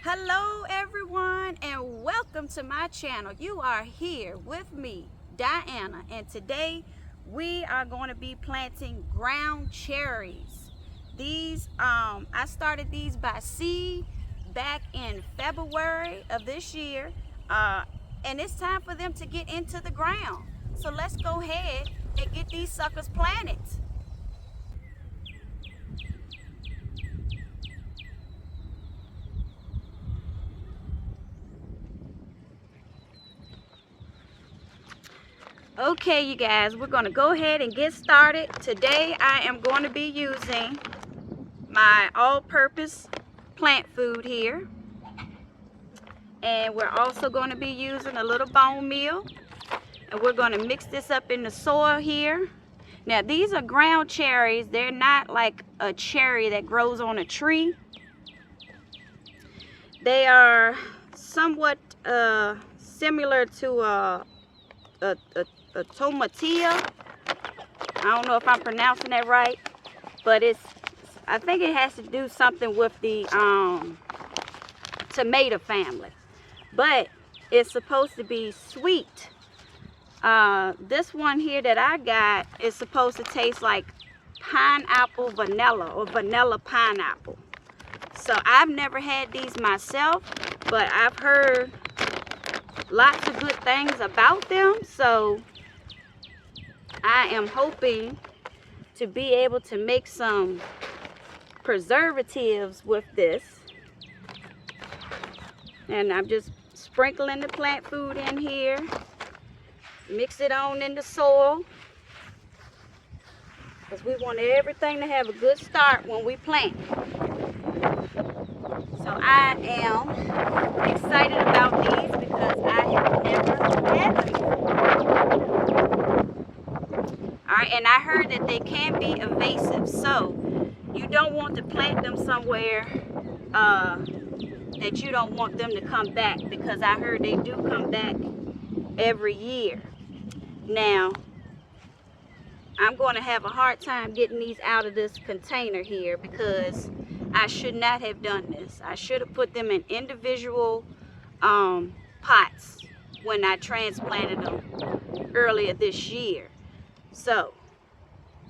Hello everyone, and welcome to my channel. You are here with me, Diana, and today we are going to be planting ground cherries. These I started these by seed back in February of this year, and it's time for them to get into the ground. So let's go ahead and get these suckers planted. Okay, you guys, we're going to go ahead and get started. Today I am going to be using my all-purpose plant food here, and we're also going to be using a little bone meal, and we're going to mix this up in the soil here. Now these are ground cherries. They're not like a cherry that grows on a tree. They are somewhat similar to a tomatillo. I don't know if I'm pronouncing that right, but I think it has to do something with the tomato family, but it's supposed to be sweet. This one here that I got is supposed to taste like pineapple vanilla or vanilla pineapple. So I've never had these myself, but I've heard lots of good things about them, so I am hoping to be able to make some preservatives with this. And I'm just sprinkling the plant food in here, mix it on in the soil, because we want everything to have a good start when we plant. So I am excited about these because I have never had them before. Alright, and I heard that they can be invasive, so you don't want to plant them somewhere that you don't want them to come back, because I heard they do come back every year. Now, I'm going to have a hard time getting these out of this container here because I should not have done this. I should have put them in individual pots when I transplanted them earlier this year. So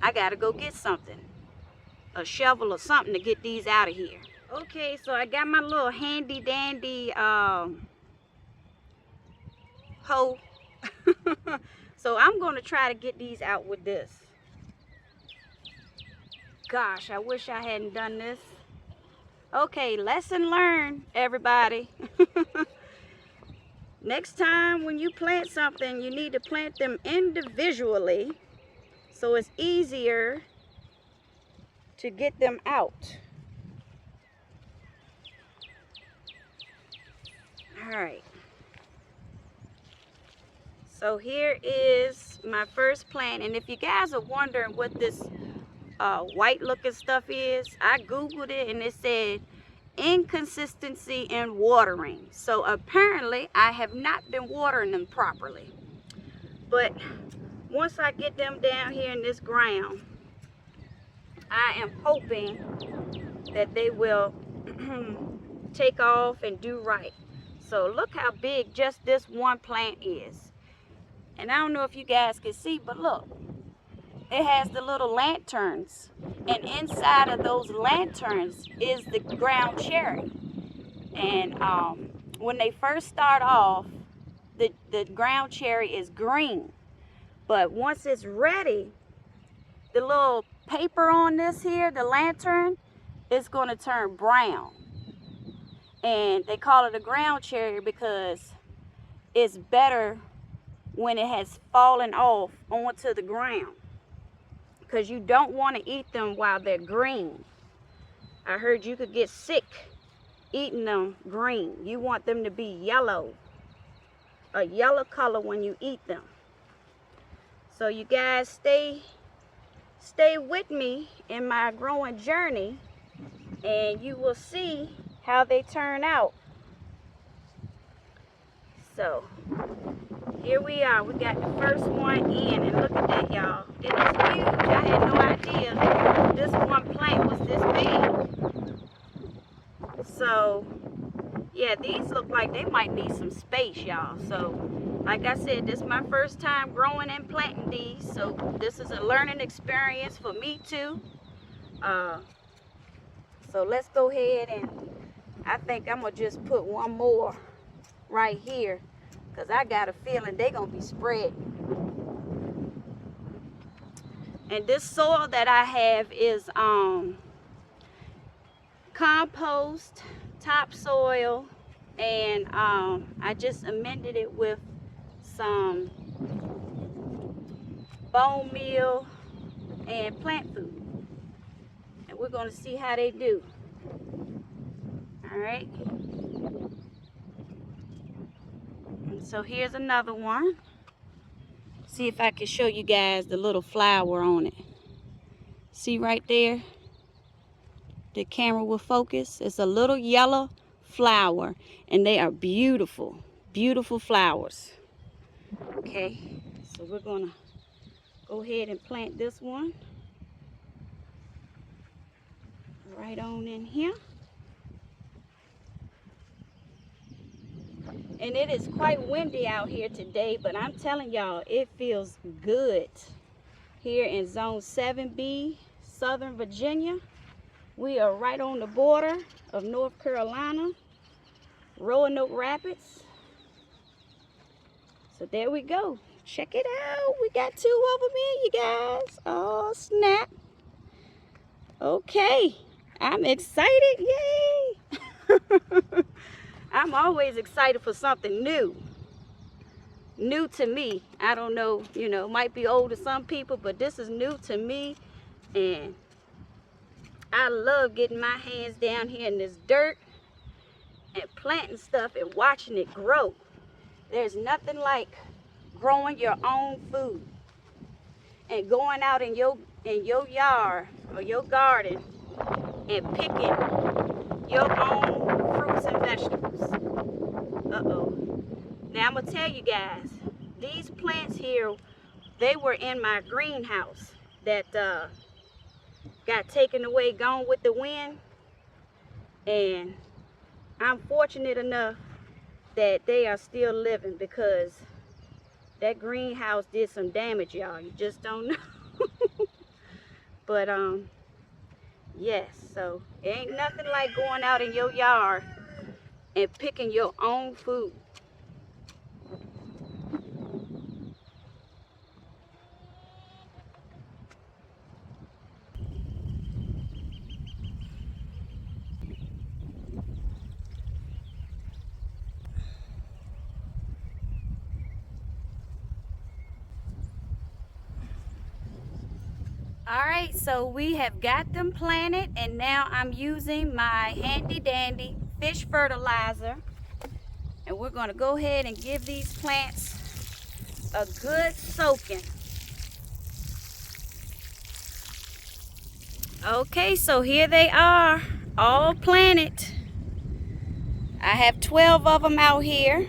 I gotta go get something, a shovel or something, to get these out of here. Okay, so I got my little handy dandy hoe. So I'm gonna try to get these out with this. Gosh, I wish I hadn't done this. Okay, lesson learned, everybody. Next time when you plant something, you need to plant them individually so it's easier to get them out. Alright. So here is my first plant, and if you guys are wondering what this white looking stuff is, I googled it and it said inconsistency in watering. So apparently I have not been watering them properly, but once I get them down here in this ground, I am hoping that they will take off and do right. So look how big just this one plant is, and I don't know if you guys can see, but look, it has the little lanterns, and inside of those lanterns is the ground cherry. And when they first start off, the ground cherry is green, but once it's ready, the little paper on this here, the lantern, is going to turn brown. And they call it a ground cherry because it's better when it has fallen off onto the ground, because you don't want to eat them while they're green. I heard you could get sick eating them green. You want them to be yellow, a yellow color when you eat them. So you guys stay with me in my growing journey, and you will see how they turn out. So here we are. We got the first one in, and look at that, y'all. It is huge. I had no idea this one plant was this big. So Yeah, these look like they might need some space, y'all. So, like I said, this is my first time growing and planting these. So, this is a learning experience for me too. So, let's go ahead and I think I'm going to just put one more right here. Because I got a feeling they're going to be spread. And this soil that I have is compost, topsoil, and I just amended it with some bone meal and plant food. And we're going to see how they do. All right. And so here's another one. See if I can show you guys the little flower on it. See right there? The camera will focus. It's a little yellow flower, and they are beautiful, beautiful flowers. Okay, so we're gonna go ahead and plant this one right on in here. And it is quite windy out here today, but I'm telling y'all, it feels good here in Zone 7B, Southern Virginia. We are right on the border of North Carolina, Roanoke Rapids. So there we go. Check it out. We got 2 of them in, you guys. Oh, snap. Okay. I'm excited. Yay. I'm always excited for something new. New to me. I don't know, you know, might be old to some people, but this is new to me. And I love getting my hands down here in this dirt and planting stuff and watching it grow. There's nothing like growing your own food and going out in your yard or your garden and picking your own fruits and vegetables. Uh-oh. Now I'm gonna tell you guys, these plants here, they were in my greenhouse that got taken away, gone with the wind, and I'm fortunate enough that they are still living, because that greenhouse did some damage, y'all. You just don't know. But yes, so it ain't nothing like going out in your yard and picking your own food. All right, so we have got them planted, and now I'm using my handy dandy fish fertilizer, and we're going to go ahead and give these plants a good soaking. Okay, so here they are, all planted. I have 12 of them out here.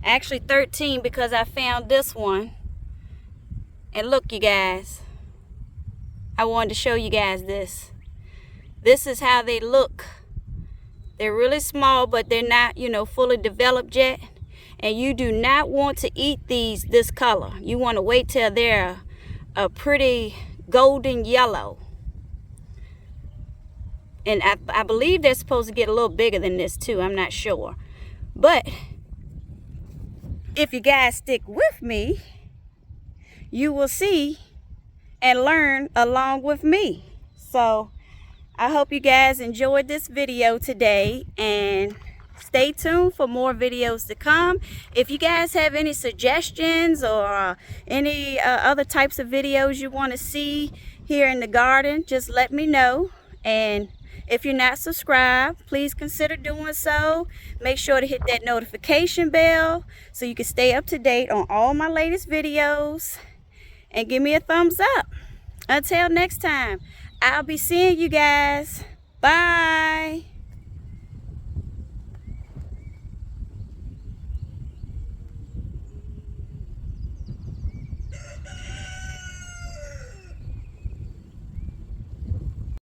Actually 13, because I found this one. And look, you guys, I wanted to show you guys this. This is how they look. They're really small, but they're not, you know, fully developed yet. And you do not want to eat these this color. You want to wait till they're a pretty golden yellow. And I believe they're supposed to get a little bigger than this too. I'm not sure. But if you guys stick with me, you will see and learn along with me. So I hope you guys enjoyed this video today, and stay tuned for more videos to come. If you guys have any suggestions or any other types of videos you want to see here in the garden, just let me know. And if you're not subscribed, please consider doing so. Make sure to hit that notification bell so you can stay up to date on all my latest videos. And give me a thumbs up. Until next time, I'll be seeing you guys. Bye.